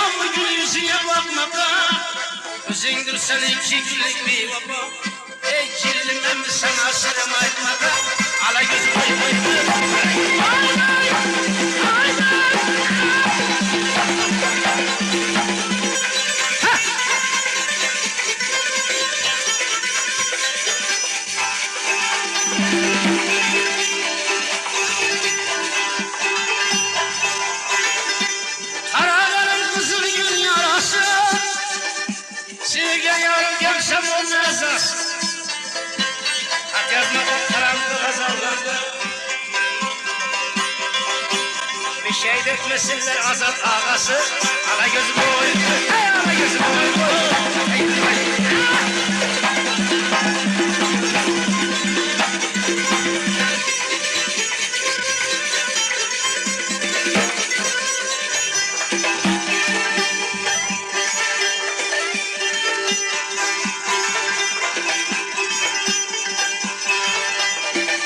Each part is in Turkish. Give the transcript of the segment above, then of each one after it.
devamlı gül yüzüne bakmadan özündür sen iki günlük bir baba. Ey kirlim emmi sana selam aytmadan ala gözüm oy oy Karaların kızıl gün yarası Sevgen yarım gelsem olmaz az Hak yazmadan karanlık azallarda Bir şey dökmesinler azat ağası Ala gözüm oy hey ala gözüm oy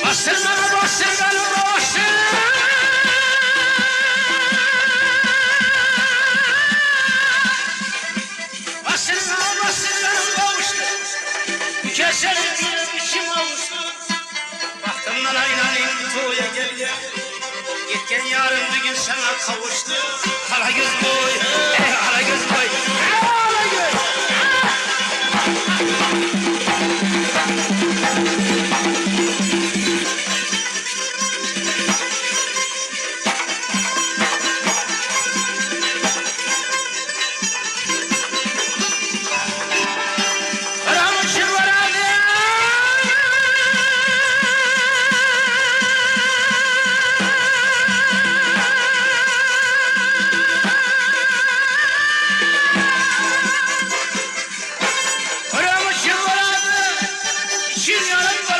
Bastır bana bastır bana bastır Bastır bana bastır bana kavuştu Mükeserim bir içim avuştu Bahtımdan inanayım tuğya geliyor Gitken yarın bir gün sana kavuştu Hala göz boy hala göz boy hala göz Kim yanımda